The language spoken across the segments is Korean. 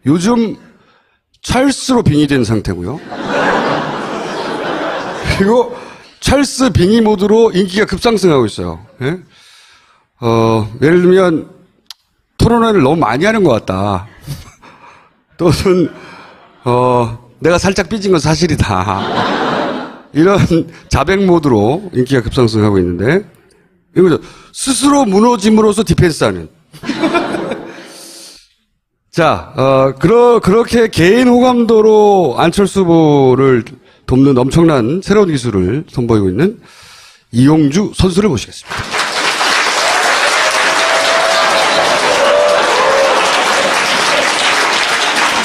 요즘 찰스로 빙의된 상태고요. 그리고 찰스 빙의 모드로 인기가 급상승하고 있어요. 예? 예를 들면 토론회를 너무 많이 하는 것 같다. 또는 내가 살짝 삐진 건 사실이다. 이런 자백 모드로 인기가 급상승하고 있는데 이거죠. 스스로 무너짐으로써 디펜스하는. 자, 그렇게 개인 호감도로 안철수 후보를 돕는 엄청난 새로운 기술을 선보이고 있는 이용주 선수를 모시겠습니다.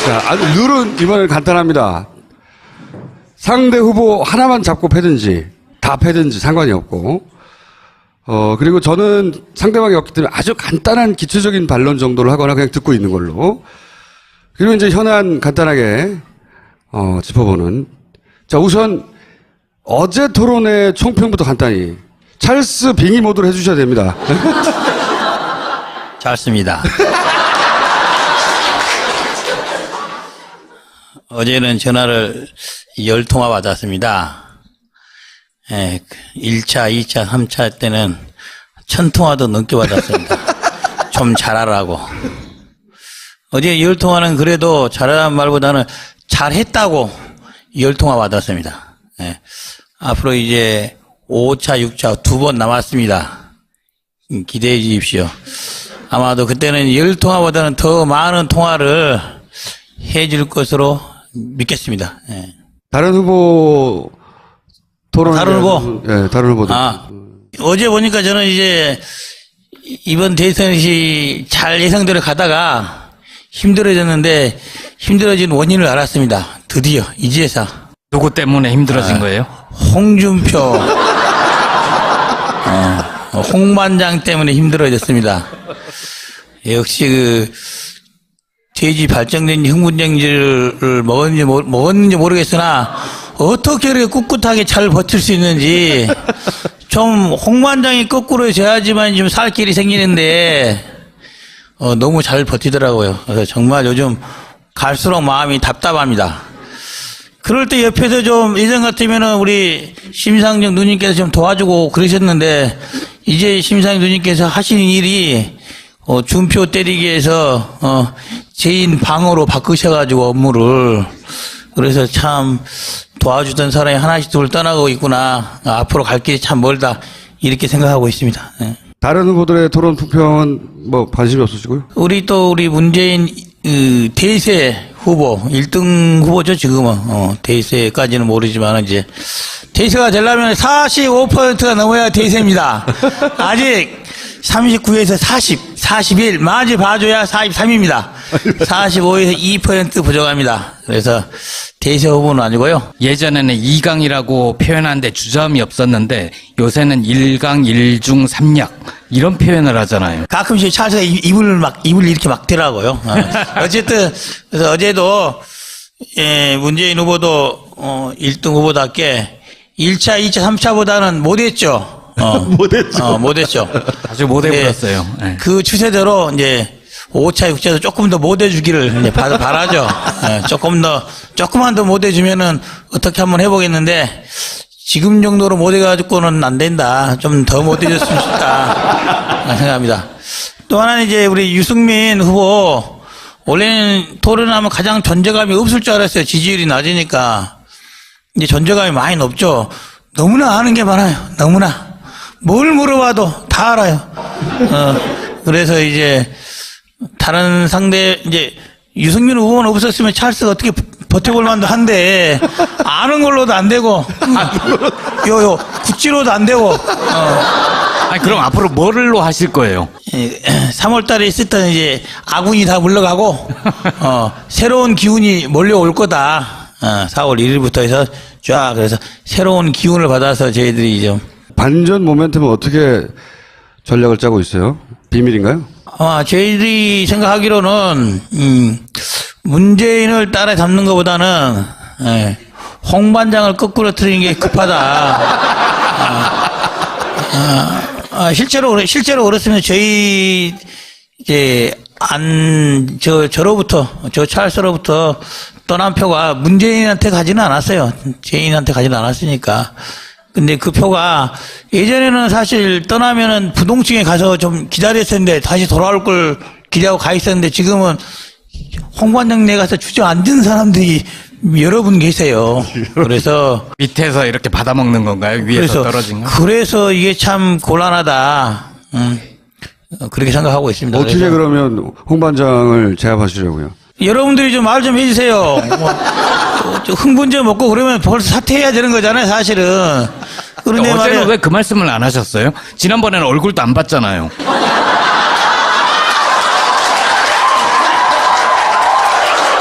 자, 아주 룰은 이번엔 간단합니다. 상대 후보 하나만 잡고 패든지, 다 패든지 상관이 없고, 그리고 저는 상대방이 없기 때문에 아주 간단한 기초적인 반론 정도를 하거나 그냥 듣고 있는 걸로. 그리고 이제 현안 간단하게, 짚어보는. 자, 우선, 어제 토론의 총평부터 간단히. 찰스 빙의 모드로 해주셔야 됩니다. 찰스입니다. 어제는 전화를 10통화 받았습니다. 예, 1차, 2차, 3차 때는 1000통화도 넘게 받았습니다. 좀 잘하라고. 어제 10통화는 그래도 잘하라는 말보다는 잘했다고 10통화 받았습니다. 예, 앞으로 이제 5차, 6차 2번 남았습니다. 기대해 주십시오. 아마도 그때는 10통화보다는 더 많은 통화를 해줄 것으로 믿겠습니다. 예. 다른 후보 토론. 다른 후보? 예, 다른 후보들. 어제 보니까 저는 이제 이번 대선이 잘 예상대로 가다가 힘들어졌는데 힘들어진 원인을 알았습니다. 드디어 이제서. 누구 때문에 힘들어진 거예요? 홍준표, 홍반장 때문에 힘들어졌습니다. 역시 돼지 발정된 흥분정지를 먹었는지 모르겠으나 어떻게 이렇게 꿋꿋하게 잘 버틸 수 있는지 좀 홍반장이 거꾸로 져야지만 좀 살 길이 생기는데 너무 잘 버티더라고요. 그래서 정말 요즘 갈수록 마음이 답답합니다. 그럴 때 옆에서 좀 예전 같으면은 우리 심상정 누님께서 좀 도와주고 그러셨는데 이제 심상정 누님께서 하시는 일이 준표 때리기 위해서 개인 방으로 바꾸셔가지고 업무를. 그래서 참 도와주던 사람이 하나씩 둘 떠나고 있구나. 앞으로 갈 길이 참 멀다. 이렇게 생각하고 있습니다. 네. 다른 후보들의 토론 풍평은 뭐 관심이 없으시고요? 우리 문재인 대세 후보 1등 후보죠 지금은. 대세까지는 모르지만 이제 대세가 되려면 45%가 넘어야 대세입니다. 아직 39에서 40, 41 마지 봐줘야 43입니다. 45에서 2% 부족합니다. 그래서 대세 후보는 아니고요. 예전에는 2강이라고 표현하는데 주저함이 없었는데 요새는 1강 1중 3약 이런 표현을 하잖아요. 가끔씩 찰스가 입을 이렇게 막더라고요. 어쨌든 그래서 어제도 문재인 후보도 1등 후보답게 1차, 2차, 3차보다는 못했죠. 못했죠. 아주 못해버렸어요. 네. 그 추세대로 이제 5차, 6차에서 조금 더 못해주기를 이제 바라죠. 조금만 더 못해주면은 어떻게 한번 해보겠는데 지금 정도로 못해가지고는 안 된다. 좀 더 못해줬으면 좋다. 생각합니다. 또 하나는 이제 우리 유승민 후보 원래는 토론하면 가장 존재감이 없을 줄 알았어요. 지지율이 낮으니까. 이제 존재감이 많이 높죠. 너무나 아는 게 많아요. 너무나. 뭘 물어봐도 다 알아요. 그래서 이제 다른 상대 이제 유승민 후보는 없었으면 찰스가 어떻게 버텨볼 만도 한데 아는 걸로도 안 되고 구찌로도 안 되고 아니 그럼 앞으로 뭐를로 하실 거예요? 3월 달에 있었던 이제 아군이 다 물러가고 새로운 기운이 몰려올 거다. 4월 1일부터 해서 쫙 그래서 새로운 기운을 받아서 저희들이 좀 반전 모멘텀은 어떻게 전략을 짜고 있어요? 비밀인가요? 저희들이 생각하기로는 문재인을 따라잡는 것보다는 홍반장을 거꾸로 틀리는 게 급하다. 실제로 그렇으면 저희 이제 저로부터, 저 찰스로부터 떠난 표가 문재인한테 가지는 않았어요. 재인한테 가지는 않았으니까. 근데 그 표가 예전에는 사실 떠나면은 부동층에 가서 좀 기다렸었는데 다시 돌아올 걸 기대하고 가 있었는데 지금은 홍반장내 가서 주저앉은 사람들이 여러 분 계세요. 그래서 밑에서 이렇게 받아먹는 건가요? 위에서 떨어진 거? 그래서 이게 참 곤란하다. 그렇게 생각하고 있습니다. 어떻게 그래서 그러면 홍 반장을 제압하시려고요? 여러분들이 좀 말 좀 해주세요. 좀 흥분제 먹고 그러면 벌써 사퇴해야 되는 거잖아요, 사실은. 그런데 어제는 말이야. 왜 그 말씀을 안 하셨어요? 지난번에는 얼굴도 안 봤잖아요.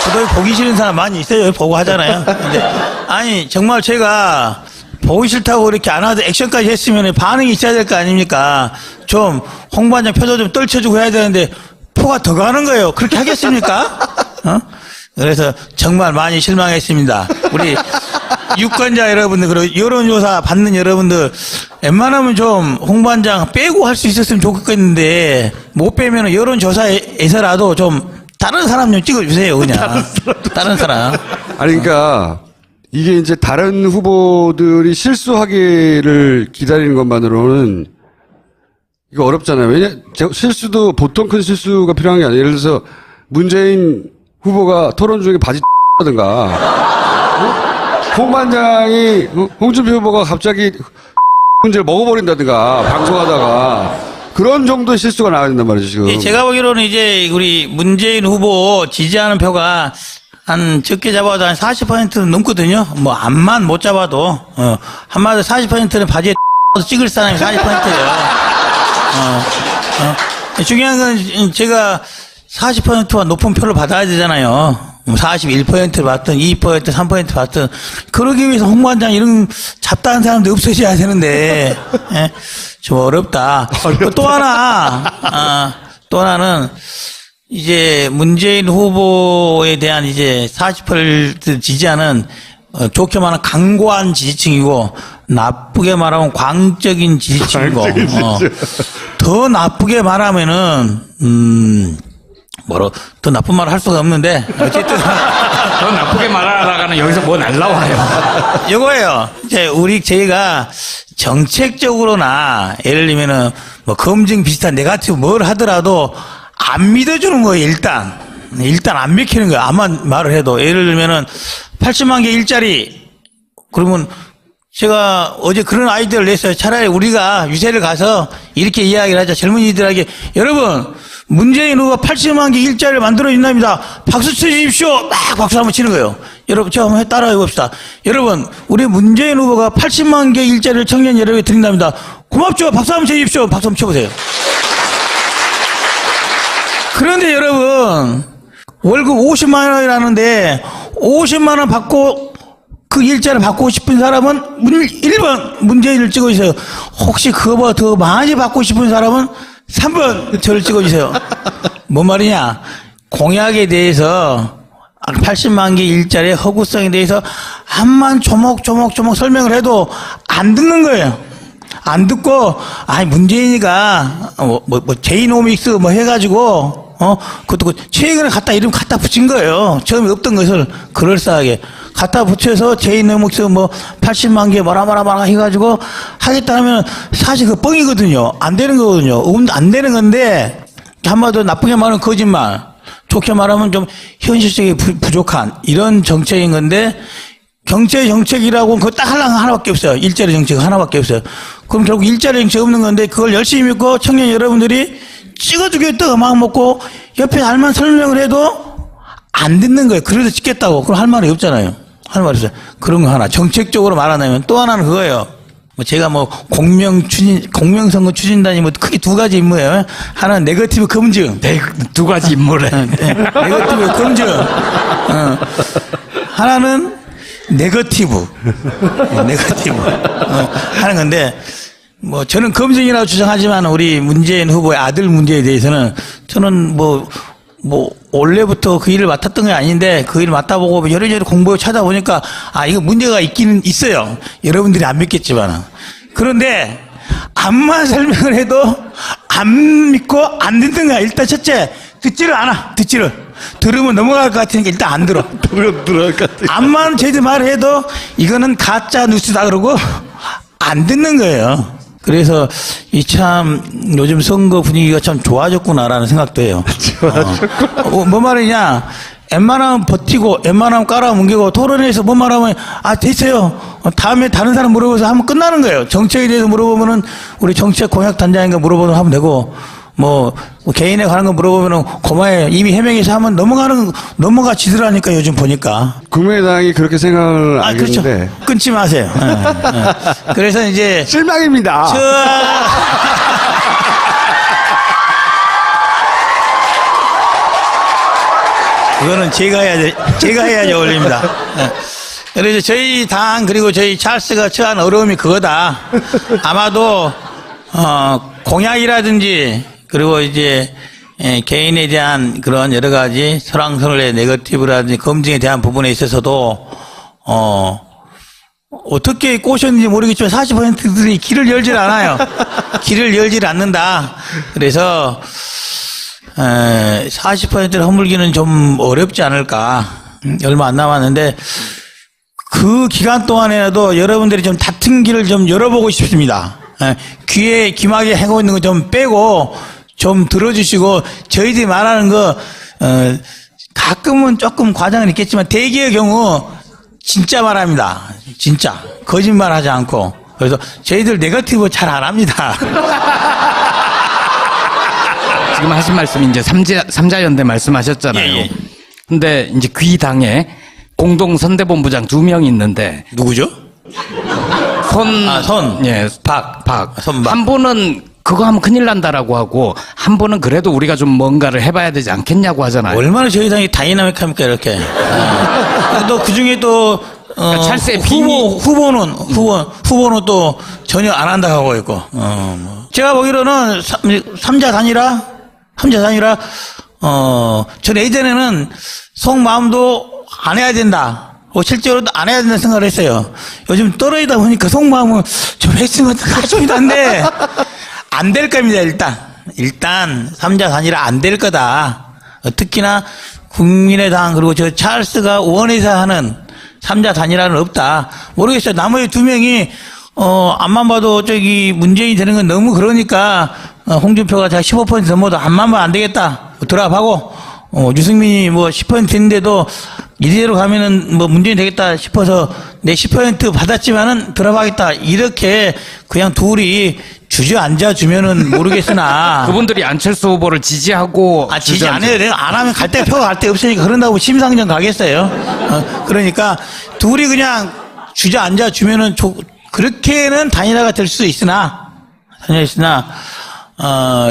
저도 보기 싫은 사람 많이 있어요. 보고 하잖아요. 근데 아니 정말 제가 보기 싫다고 이렇게 안 하도 액션까지 했으면 반응이 있어야 될 거 아닙니까? 좀 홍반장 표도 좀 떨쳐주고 해야 되는데 표가 더 가는 거예요. 그렇게 하겠습니까? 그래서 정말 많이 실망했습니다. 우리 유권자 여러분들 그리고 여론조사 받는 여러분들 웬만하면 좀 홍반장 빼고 할 수 있었으면 좋겠는데 못 빼면 여론조사에서라도 좀 다른 사람 좀 찍어주세요, 그냥. 다른 사람. 아니, 그러니까 이게 이제 다른 후보들이 실수하기를 기다리는 것만으로는 이거 어렵잖아요. 실수도 보통 큰 실수가 필요한 게 아니에요. 예를 들어서 문재인 후보가 토론 중에 바지 하든가, 홍 반장이, 홍준표 후보가 갑자기 문제를 먹어버린다든가, 방송하다가. 그런 정도의 실수가 나와야 된단 말이죠, 지금. 예, 제가 보기로는 이제 우리 문재인 후보 지지하는 표가 한 적게 잡아도 한 40%는 넘거든요. 뭐 암만 못 잡아도 한마디로 40%는 바지에 찍을 사람이 40%예요. 중요한 건 제가 40%와 높은 표를 받아야 되잖아요. 41%를 받든 2%, 3% 받든 그러기 위해서 홍반장 이런 잡다한 사람도 없어져야 되는데 예, 좀 어렵다. 또 하나는 이제 문재인 후보에 대한 이제 40% 지지하는 좋게 말하면 강고한 지지층이고 나쁘게 말하면 광적인 지지층이고 더 나쁘게 말하면은 더 나쁜 말을 할 수가 없는데 어쨌든 더 나쁘게 말하다가는 여기서 뭐 날라와요. 이거예요. 이제 저희가 정책적으로나 예를 들면은 뭐 검증 비슷한 네거티브 뭘 하더라도 안 믿어주는 거예요. 일단 안 믿기는 거예요. 아무만 말을 해도 예를 들면은 80만 개 일자리 그러면 제가 어제 그런 아이디어를 냈어요. 차라리 우리가 유세를 가서 이렇게 이야기를 하자. 젊은이들에게 여러분 문재인 후보가 80만 개 일자리를 만들어준답니다. 박수 쳐주십시오. 막 박수 한번 치는 거예요. 여러분 제가 한번 따라해 봅시다. 여러분 우리 문재인 후보가 80만 개 일자리를 청년 여러분에게 드린답니다. 고맙죠. 박수 한번 쳐주십시오. 박수 한번 쳐보세요. 그런데 여러분 월급 50만 원이라는데 50만 원 받고 그 일자를 받고 싶은 사람은 1번 문재인을 찍어주세요. 혹시 그거보다 더 많이 받고 싶은 사람은 3번 저를 찍어주세요. 뭔 말이냐. 공약에 대해서 80만 개 일자리의 허구성에 대해서 한만 조목조목 설명을 해도 안 듣는 거예요. 안 듣고 문재인이가 제이노믹스 해가지고 그것도 최근에 이름 갖다 붙인 거예요. 처음에 없던 것을 그럴싸하게 갖다 붙여서 제이노믹스 80만 개 뭐라 해가지고 하겠다 하면 사실 그 뻥이거든요. 안 되는 거거든요. 안 되는 건데 한마디로 나쁘게 말하면 거짓말, 좋게 말하면 좀 현실적이 부족한 이런 정책인 건데 경제 정책이라고 그거 딱 하나밖에 없어요. 일자리 정책 하나밖에 없어요. 그럼 결국 일자리 정책 없는 건데 그걸 열심히 믿고 청년 여러분들이 찍어주겠다고 마음 먹고 옆에 알만 설명을 해도 안 듣는 거예요. 그래서 찍겠다고. 그럼 할 말이 없잖아요. 할 말이 없어요. 그런 거 하나. 정책적으로 말하자면 또 하나는 그거예요. 제가 공명선거 추진단이 크게 두 가지 임무예요. 하나는 네거티브 검증. 두 가지 임무래. 네거티브 검증. 하나는 네거티브 하는 건데 저는 검증이라고 주장하지만 우리 문재인 후보의 아들 문제에 대해서는 저는 원래부터 그 일을 맡았던 게 아닌데 그 일을 맡아보고 여러저러 공부해 찾아보니까 이거 문제가 있기는 있어요. 여러분들이 안 믿겠지만. 그런데 암만 설명을 해도 안 믿고 안 듣는 거야. 일단 첫째 듣지를 않아. 들으면 넘어갈 것 같으니까 일단 안 들어. 들어갈 것 같아. 암만 저희들 말해도 이거는 가짜 뉴스다 그러고 안 듣는 거예요. 그래서 이 참 요즘 선거 분위기가 참 좋아졌구나라는 생각도 해요. 뭐 말이냐? 웬만하면 버티고 웬만하면 깔아뭉개고 토론회에서 뭐 말하면 됐어요. 다음에 다른 사람 물어봐서 하면 끝나는 거예요. 정책에 대해서 물어보면은 우리 정책 공약 단장인가 물어보면 하면 되고 뭐 개인에 관한 거 물어보면은 고마워요. 이미 해명해서 하면 넘어가지더라니까 요즘 보니까. 국민의당이 그렇게 생각을 그렇죠. 알겠는데 끊지 마세요. 그래서 이제 실망입니다. 그거는 제가 해야지 어울립니다. 그래서 저희 당 그리고 저희 찰스가 처한 어려움이 그거다. 아마도 공약이라든지 그리고 이제 개인에 대한 그런 여러 가지 설왕설래 네거티브라든지 검증에 대한 부분에 있어서도 어떻게 꼬셨는지 모르겠지만 40%들이 길을 열질 않아요. 길을 열질 않는다. 그래서 40%를 허물기는 좀 어렵지 않을까. 얼마 안 남았는데 그 기간 동안에라도 여러분들이 좀 다툰 길을 좀 열어보고 싶습니다. 귀막에 하고 있는 거 좀 빼고 좀 들어주시고 저희들이 말하는 거 가끔은 조금 과장은 있겠지만 대개의 경우 진짜 말합니다. 진짜 거짓말하지 않고. 그래서 저희들 네거티브 잘 안 합니다. 지금 하신 말씀이 이제 삼자연대 말씀하셨잖아요. 예. 근데 이제 귀당에 공동 선대본부장 2명이 있는데 누구죠? 손. 예, 박. 손박. 한 분은 그거 하면 큰일 난다라고 하고 한 분은 그래도 우리가 좀 뭔가를 해봐야 되지 않겠냐고 하잖아요. 얼마나 저희 당이 다이나믹합니까 이렇게. 또 그중에 또 찰스의 후보는 또 전혀 안 한다고 하고 있고. 제가 보기로는 삼자 단일화 전 예전에는 속마음도 안 해야 된다. 실제로도 안 해야 된다는 생각을 했어요. 요즘 떨어지다 보니까 속마음은 좀 했으면 어떡하십니다. 한데 안 될 겁니다. 일단 삼자 단일화 안 될 거다. 특히나 국민의당 그리고 저 찰스가 원해서 하는 삼자 단일화는 없다. 모르겠어요. 나머지 2명이 앞만 봐도 저기 문재인이 되는 건 너무 그러니까 홍준표가 자 15% 넘어도 앞만 봐도 안 되겠다. 드랍하고 유승민이 뭐 10% 됐는데도 이대로 가면은 뭐 문재인 되겠다 싶어서 내 10% 받았지만은 드랍하겠다. 이렇게 그냥 둘이 주저앉아 주면은 모르겠으나 그분들이 안철수 후보를 지지하고 지지 안 해도 돼요. 안 하면 갈 데 표가 갈 데 없으니까 그런다고 심상정 가겠어요. 그러니까 둘이 그냥 주저앉아 주면은 그렇게는 단일화가 될 수 있으나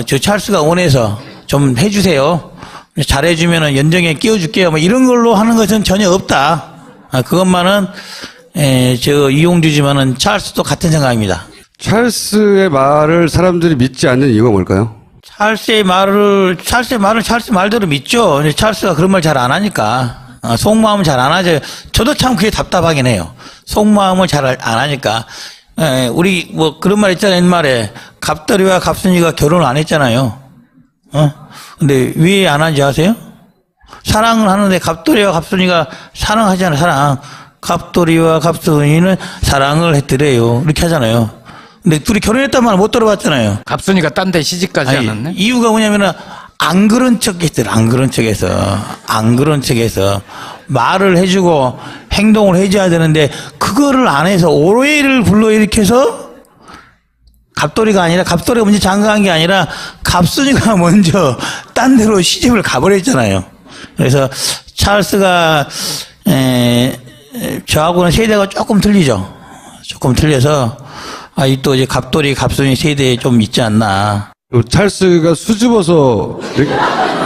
저 찰스가 원해서 좀 해주세요. 잘해주면은 연정에 끼워줄게요. 뭐 이런 걸로 하는 것은 전혀 없다. 그것만은 저 이용주지만은 찰스도 같은 생각입니다. 찰스의 말을 사람들이 믿지 않는 이유가 뭘까요? 찰스의 말을 찰스 말대로 믿죠. 근데 찰스가 그런 말 잘 안 하니까. 속마음은 잘 안 하죠. 저도 참 그게 답답하긴 해요. 속마음을 잘 안 하니까. 우리 뭐 그런 말 있잖아요. 옛말에 갑돌이와 갑순이가 결혼을 안 했잖아요. 근데 왜 안 하는지 아세요? 사랑을 하는데 갑돌이와 갑순이가 사랑하잖아요. 사랑. 갑돌이와 갑순이는 사랑을 했더래요. 이렇게 하잖아요. 근데 둘이 결혼했단 말 못 들어봤잖아요. 갑순이가 딴 데 시집가지 않았네? 이유가 뭐냐면은 안 그런 척 했더라. 안 그런 척해서 말을 해주고 행동을 해줘야 되는데 그거를 안 해서 오해를 불러일으켜서 갑돌이가 먼저 장가간 게 아니라 갑순이가 먼저 딴 데로 시집을 가버렸잖아요. 그래서 찰스가 저하고는 세대가 조금 틀리죠. 조금 틀려서 또 이제 갑돌이 갑순이 세대에 좀 있지 않나. 찰스가 수줍어서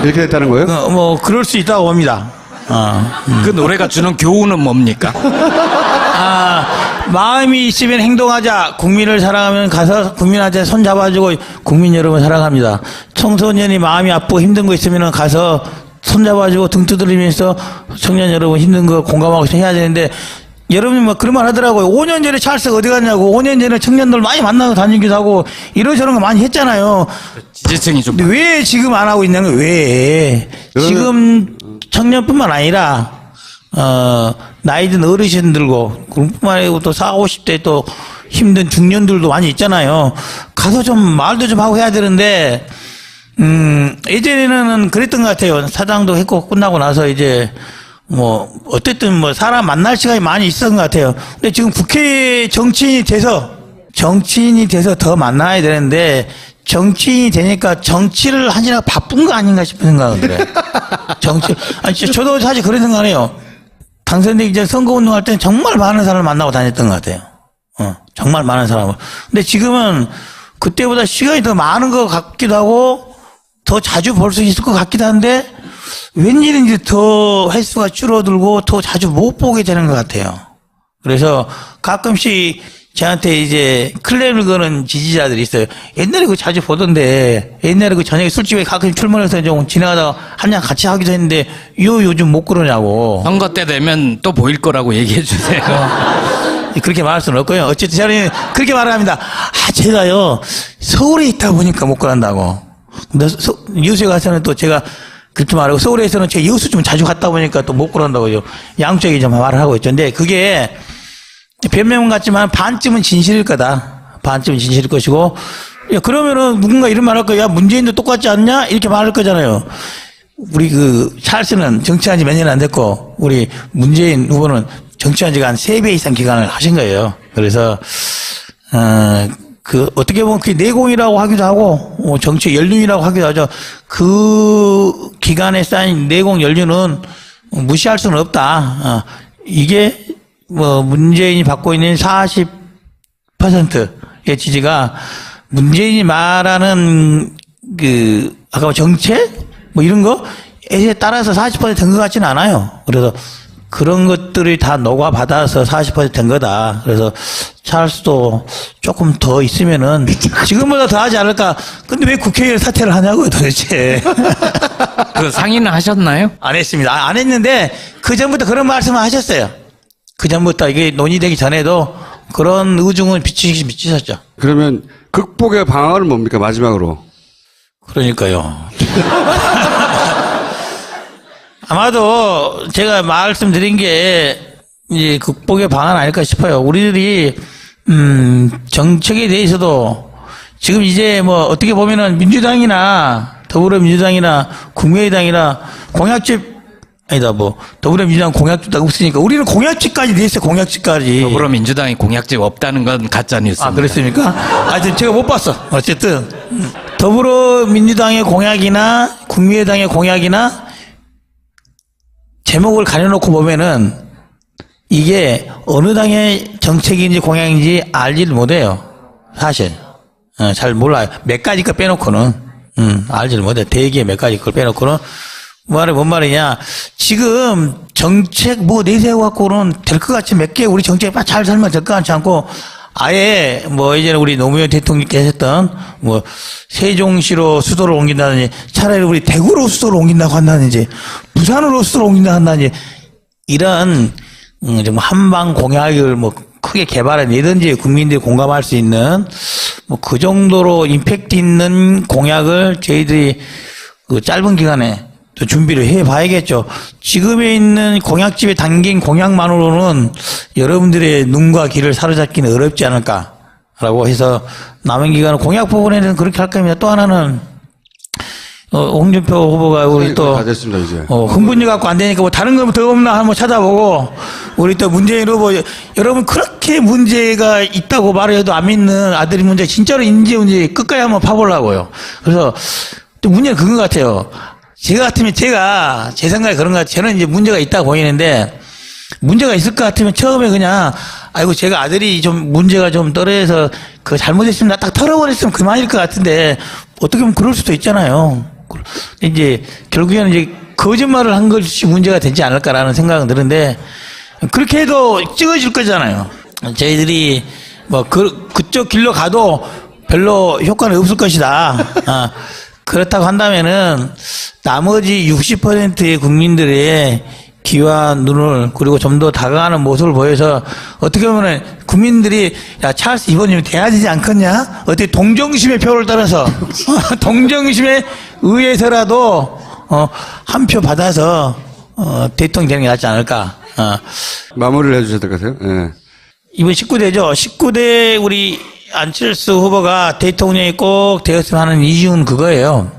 이렇게 됐다는 거예요? 뭐 그럴 수 있다고 봅니다. 그 노래가 주는 교훈은 뭡니까? 마음이 있으면 행동하자. 국민을 사랑하면 가서 국민한테 손 잡아주고 국민 여러분 사랑합니다. 청소년이 마음이 아프고 힘든 거 있으면 가서 손 잡아주고 등 두드리면서 청년 여러분 힘든 거 공감하고 해야 되는데 여러분이 뭐 그런 말 하더라고요. 5년 전에 찰스가 어디 갔냐고. 5년 전에 청년들 많이 만나서 다니기도 하고 이런저런 거 많이 했잖아요. 지지층이 좀 근데 왜 지금 안 하고 있는 거예요? 왜? 지금 청년뿐만 아니라 나이 든 어르신들고 그뿐만 아니고 또 40, 50대 또 힘든 중년들도 많이 있잖아요. 가서 좀 말도 좀 하고 해야 되는데 예전에는 그랬던 것 같아요. 사장도 했고 끝나고 나서 이제 뭐 어쨌든 뭐 사람 만날 시간이 많이 있었던 것 같아요. 근데 지금 국회 정치인이 돼서 더 만나야 되는데 정치인이 되니까 정치를 하느라 바쁜 거 아닌가 싶은 생각은 들어요. 아니 저도 사실 그런 생각해요. 당선되기 전 선거운동할 때는 정말 많은 사람을 만나고 다녔던 것 같아요. 정말 많은 사람을. 근데 지금은 그때보다 시간이 더 많은 것 같기도 하고 더 자주 볼 수 있을 것 같기도 한데 웬일인지 더 횟수가 줄어들고 더 자주 못 보게 되는 것 같아요. 그래서 가끔씩 저한테 이제 클레임을 거는 지지자들이 있어요. 옛날에 그거 자주 보던데, 옛날에 그 저녁에 술집에 가끔 출근해서 좀 지나가다가 한잔 같이 하기도 했는데, 요즘 못 그러냐고. 선거 때 되면 또 보일 거라고 얘기해 주세요. 그렇게 말할 수는 없고요. 어쨌든 저는 그렇게 말을 합니다. 제가요, 서울에 있다 보니까 못 그런다고. 근데 여수에 가서는 또 제가 그렇게 말하고, 서울에서는 제가 여수 좀 자주 갔다 보니까 또 못 그런다고요. 양쪽에 좀 말을 하고 있죠. 근데 그게, 변명 같지만 반쯤은 진실일 거다. 반쯤은 진실일 것이고, 야, 그러면은 누군가 이런 말 할 거야. 야, 문재인도 똑같지 않냐? 이렇게 말할 거잖아요. 우리 찰스는 정치한 지 몇 년 안 됐고, 우리 문재인 후보는 정치한 지가 한 3배 이상 기간을 하신 거예요. 그래서, 어떻게 보면 그게 내공이라고 하기도 하고, 정치 연륜이라고 하기도 하죠. 그 기간에 쌓인 내공 연륜은 무시할 수는 없다. 이게, 문재인이 받고 있는 40%의 지지가 문재인이 말하는 아까 정책? 이런 거에 따라서 40%된 것 같지는 않아요. 그래서 그런 것들이 다 녹아받아서 40%된 거다. 그래서 찰스도 조금 더 있으면은 지금보다 더 하지 않을까. 근데 왜 국회의원 사퇴를 하냐고요, 도대체. 그 상의는 하셨나요? 안 했습니다. 안 했는데 그 전부터 그런 말씀을 하셨어요. 그 전부터 이게 논의되기 전에도 그런 의중을 비치셨죠. 그러면 극복의 방안은 뭡니까, 마지막으로? 그러니까요. 아마도 제가 말씀드린 게 이제 극복의 방안 아닐까 싶어요. 우리들이 정책에 대해서도 지금 이제 뭐 어떻게 보면은 민주당이나 더불어민주당이나 국민의당이나 공약집 아니다 더불어민주당 공약집도 없으니까 우리는 공약집까지 돼 있어요. 공약집까지. 더불어민주당이 공약집 없다는 건 가짜 뉴스입니다. 그렇습니까? 하여튼 제가 못 봤어. 어쨌든 더불어민주당의 공약이나 국민의당의 공약이나 제목을 가려놓고 보면은 이게 어느 당의 정책인지 공약인지 알지를 못해요. 사실 잘 몰라요. 몇 가지 거 빼놓고는 알지를 못해요. 대개 몇 가지 걸 빼놓고는 뭔 말이냐. 지금 정책 내세워갖고는 될 것 같이 몇 개 우리 정책 잘 살면 될 것 같지 않고 아예 예전에 우리 노무현 대통령께서 했던 세종시로 수도를 옮긴다든지 차라리 우리 대구로 수도를 옮긴다고 한다든지 부산으로 수도를 옮긴다고 한다든지 이런 좀 한방 공약을 크게 개발해내든지 국민들이 공감할 수 있는 그 정도로 임팩트 있는 공약을 저희들이 짧은 기간에 또 준비를 해봐야겠죠. 지금에 있는 공약집에 담긴 공약만으로는 여러분들의 눈과 귀를 사로잡기는 어렵지 않을까라고 해서 남은 기간은 공약 부분에는 그렇게 할 겁니다. 또 하나는 홍준표 후보가 우리 또 다 됐습니다, 이제. 흥분이 갖고 안 되니까 다른 거 더 없나 한번 찾아보고 우리 또 문재인 후보 여러분 그렇게 문제가 있다고 말해도 안 믿는 아들이 문제 진짜로 있는지 끝까지 한번 파보려고요. 그래서 또 문제는 그건 것 같아요. 제가 같으면 제 생각에 그런 것 같아요. 저는 이제 문제가 있다고 보이는데 문제가 있을 것 같으면 처음에 그냥 아이고 제가 아들이 좀 문제가 좀 떨어져서 잘못했습니다. 딱 털어버렸으면 그만일 것 같은데 어떻게 보면 그럴 수도 있잖아요. 이제 결국에는 이제 거짓말을 한 것이 문제가 되지 않을까라는 생각은 드는데 그렇게 해도 찍어질 거잖아요. 저희들이 그쪽 길로 가도 별로 효과는 없을 것이다. 그렇다고 한다면은 나머지 60%의 국민들의 귀와 눈을 그리고 좀 더 다가가는 모습을 보여서 어떻게 보면 국민들이 야 찰스 이번이면 돼야 되지 않겠냐? 어떻게 동정심의 표를 따라서 동정심에 의해서라도 한 표 받아서 대통령이 되는 게 낫지 않을까? 마무리를 해주셔야 될 것 같아요. 예. 이번 19대죠. 19대 우리 안철수 후보가 대통령이 꼭 되었으면 하는 이유는 그거예요.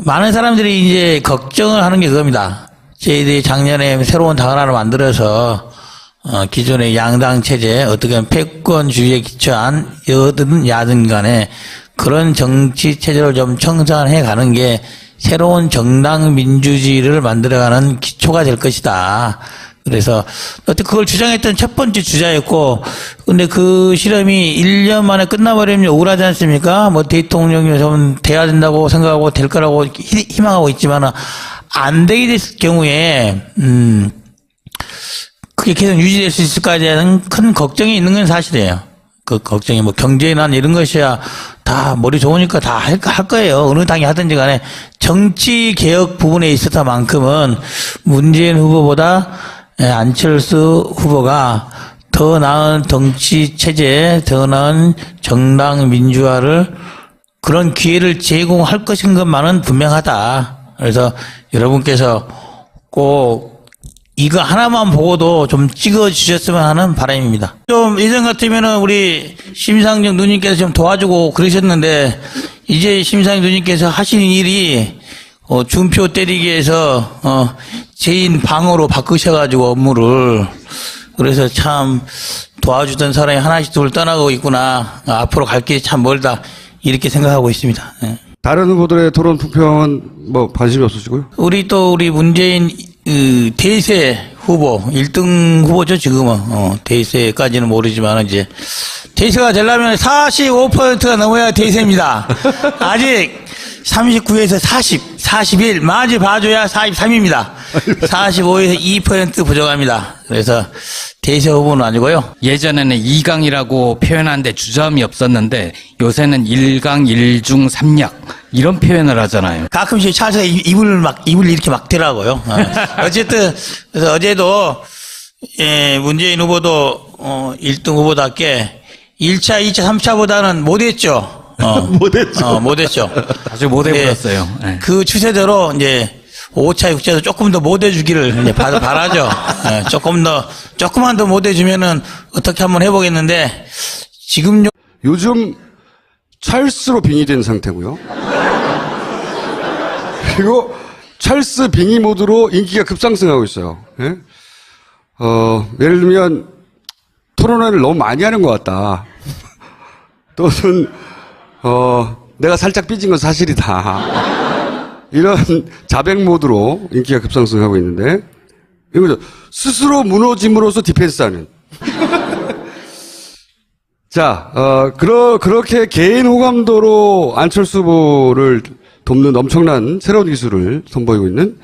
많은 사람들이 이제 걱정을 하는 게 그겁니다. 저희들이 작년에 새로운 당 하나를 만들어서 기존의 양당 체제, 어떻게 보면 패권주의에 기초한 여든 야든 간에 그런 정치 체제를 좀 청산해 가는 게 새로운 정당 민주주의를 만들어가는 기초가 될 것이다. 그래서 어떻게 그걸 주장했던 첫 번째 주자였고, 근데 그 실험이 1년 만에 끝나버리면 억울하지 않습니까? 뭐 대통령이 좀 돼야 된다고 생각하고 될 거라고 희망하고 있지만은 안 되게 됐을 경우에 그게 계속 유지될 수 있을까에 대한 큰 걱정이 있는 건 사실이에요. 그 걱정이 뭐 경제난 이런 것이야 다 머리 좋으니까 다 할 거예요. 어느 당이 하든지 간에 정치 개혁 부분에 있어서만큼은 문재인 후보보다 안철수 후보가 더 나은 정치 체제, 더 나은 정당 민주화를 그런 기회를 제공할 것인 것만은 분명하다. 그래서 여러분께서 꼭 이거 하나만 보고도 좀 찍어주셨으면 하는 바람입니다. 좀 예전 같으면은 우리 심상정 누님께서 좀 도와주고 그러셨는데 이제 심상정 누님께서 하시는 일이 준표 때리기 위해서 개인 방어로 바꾸셔가지고 업무를 그래서 참 도와주던 사람이 하나씩 둘 떠나고 있구나. 앞으로 갈 길이 참 멀다 이렇게 생각하고 있습니다. 네. 다른 후보들의 토론 풍평은 뭐 관심이 없으시고요? 우리 문재인 대세 후보 1등 후보죠 지금은. 대세까지는 모르지만 이제 대세가 되려면 45%가 넘어야 대세입니다. 아직 39에서 40, 41 마지 봐줘야 43입니다. 45에서 2% 부족합니다. 그래서 대세 후보는 아니고요. 예전에는 2강이라고 표현하는데 주저함이 없었는데 요새는 1강 1중 3약 이런 표현을 하잖아요. 가끔씩 찰스가 입을 이렇게 막더라고요. 어쨌든 그래서 어제도 문재인 후보도 1등 후보답게 1차, 2차, 3차보다는 못했죠. 못했죠. 아주 못해버렸어요. 네. 그 추세대로 이제 5차, 6차에서 조금 더 못해주기를 이제 바라죠. 조금만 더 못해주면은 어떻게 한번 해보겠는데 지금 요즘 찰스로 빙의된 상태고요. 그리고 찰스 빙의 모드로 인기가 급상승하고 있어요. 예? 예를 들면 토론회를 너무 많이 하는 것 같다. 또는 내가 살짝 삐진 건 사실이다. 이런 자백 모드로 인기가 급상승하고 있는데, 이거죠. 스스로 무너짐으로써 디펜스하는. 자, 그렇게 개인 호감도로 안철수 후보를 돕는 엄청난 새로운 기술을 선보이고 있는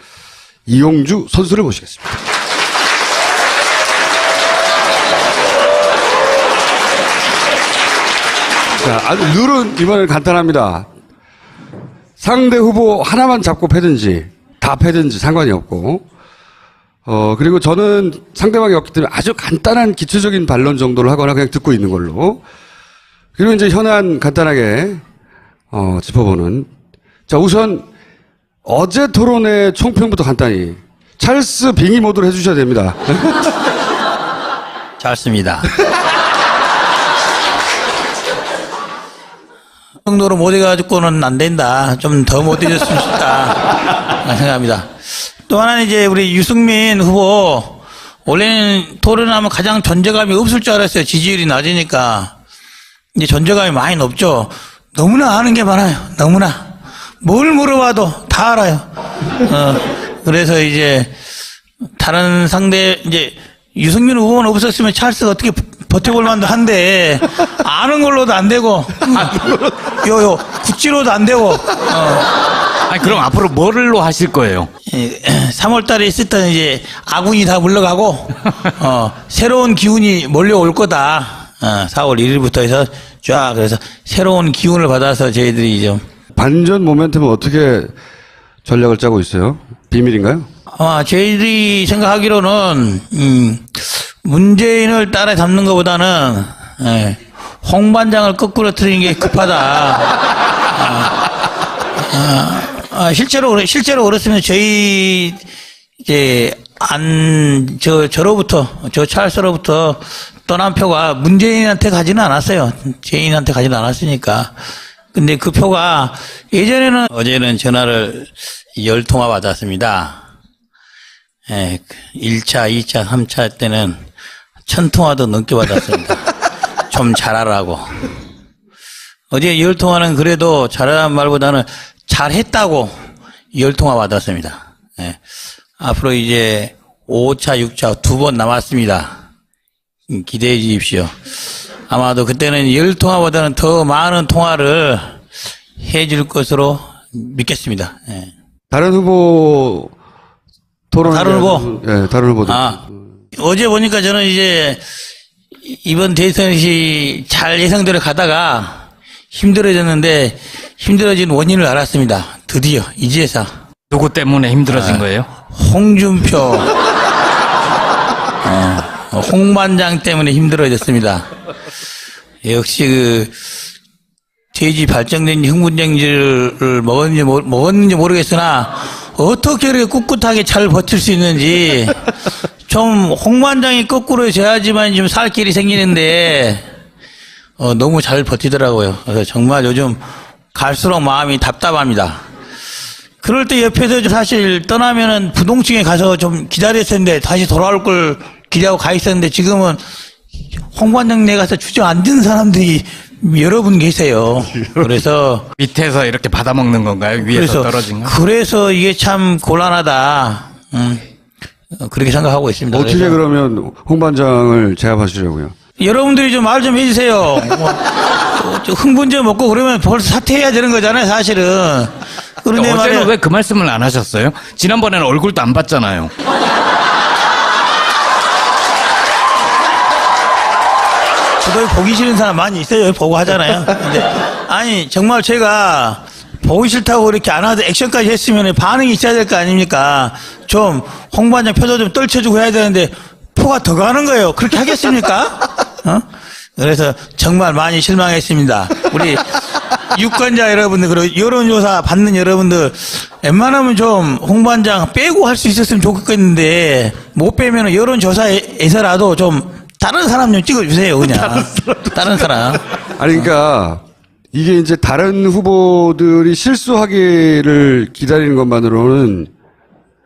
이용주 선수를 모시겠습니다. 자, 룰은 이번엔 간단합니다. 상대 후보 하나만 잡고 패든지, 다 패든지 상관이 없고, 그리고 저는 상대방이 없기 때문에 아주 간단한 기초적인 반론 정도를 하거나 그냥 듣고 있는 걸로. 그리고 이제 현안 간단하게, 짚어보는. 자, 우선, 어제 토론의 총평부터 간단히. 찰스 빙의 모드로 해주셔야 됩니다. 잘 습니다. 그 정도로 못해가지고는 안 된다. 좀 더 못해줬으면 좋다. 생각합니다. 또 하나는 이제 우리 유승민 후보, 원래는 토론하면 가장 존재감이 없을 줄 알았어요. 지지율이 낮으니까. 이제 존재감이 많이 높죠. 너무나 아는 게 많아요. 너무나. 뭘 물어봐도 다 알아요. 그래서 이제 다른 상대, 이제 유승민 후보는 없었으면 찰스가 어떻게 버텨볼 만도 한데, 아는 걸로도 안 되고, 구찌로도 안 되고, 아니, 그럼 앞으로 뭐를로 하실 거예요? 3월 달에 있었던 이제 아군이 다 물러가고, 새로운 기운이 몰려올 거다. 4월 1일부터 해서 그래서 새로운 기운을 받아서 저희들이 좀. 반전 모멘텀은 어떻게 전략을 짜고 있어요? 비밀인가요? 아마 저희들이 생각하기로는 문재인을 따라잡는 것보다는 홍 반장을 거꾸로 틀리는 게 급하다. 실제로 그렇습니다. 저희 이제 저로부터 저 찰스로부터 떠난 표가 문재인한테 가지는 않았어요. 재인한테 가지는 않았으니까. 근데 그 표가 어제는 전화를 10통화 받았습니다. 1차, 2차, 3차 때는 1000통화도 넘게 받았습니다. 좀 잘하라고. 어제 10통화는 그래도 잘하는 말보다는 잘했다고 10통화 받았습니다. 앞으로 이제 5차, 6차 2번 남았습니다. 기대해 주십시오. 아마도 그때는 10통화보다는 더 많은 통화를 해줄 것으로 믿겠습니다. 다른 후보 토론. 다른 후보? 예, 다른 후보들. 어제 보니까 저는 이제 이번 대선이 잘 예상대로 가다가 힘들어졌는데 홍준표 원인을 알았습니다. 드디어 이제서. 누구 때문에 힘들어진 거예요? 홍준표 홍 반장 때문에 힘들어졌습니다. 역시 돼지 발정된 흥분정지를 먹었는지 모르겠으나 어떻게 이렇게 꿋꿋하게 잘 버틸 수 있는지 좀 홍 반장이 거꾸로 져야지만 좀 살 길이 생기는데 너무 잘 버티더라고요. 그래서 정말 요즘 갈수록 마음이 답답합니다. 그럴 때 옆에서 사실 떠나면은 부동층에 가서 좀 기다렸었는데 다시 돌아올 걸 기대하고 가 있었는데 지금은 홍 반장네 가서 주저앉은 사람들이 여러 분 계세요. 그래서 밑에서 이렇게 받아먹는 건가요? 위에서 떨어진 거? 그래서 이게 참 곤란하다. 그렇게 생각하고 있습니다. 어떻게 그래서 그러면 홍 반장을 제압하시려고요? 여러분들이 좀 말 좀 해주세요. 흥분제 먹고 그러면 벌써 사퇴해야 되는 거잖아요, 사실은. 그런데 어제는 말이야. 왜 그 말씀을 안 하셨어요? 지난번에는 얼굴도 안 봤잖아요. 저도 보기 싫은 사람 많이 있어요. 보고 하잖아요. 근데 아니 정말 제가 보기 싫다고 이렇게 안 하도 액션까지 했으면 반응이 있어야 될 거 아닙니까? 좀 홍반장 표도 좀 떨쳐주고 해야 되는데 표가 더 가는 거예요. 그렇게 하겠습니까? 그래서 정말 많이 실망했습니다. 우리 유권자 여러분들 그리고 여론조사 받는 여러분들 웬만하면 좀 홍반장 빼고 할 수 있었으면 좋겠는데 못 빼면 여론조사에서라도 좀 다른 사람 좀 찍어주세요, 그냥. 다른 사람. 아니, 그러니까 이게 이제 다른 후보들이 실수하기를 기다리는 것만으로는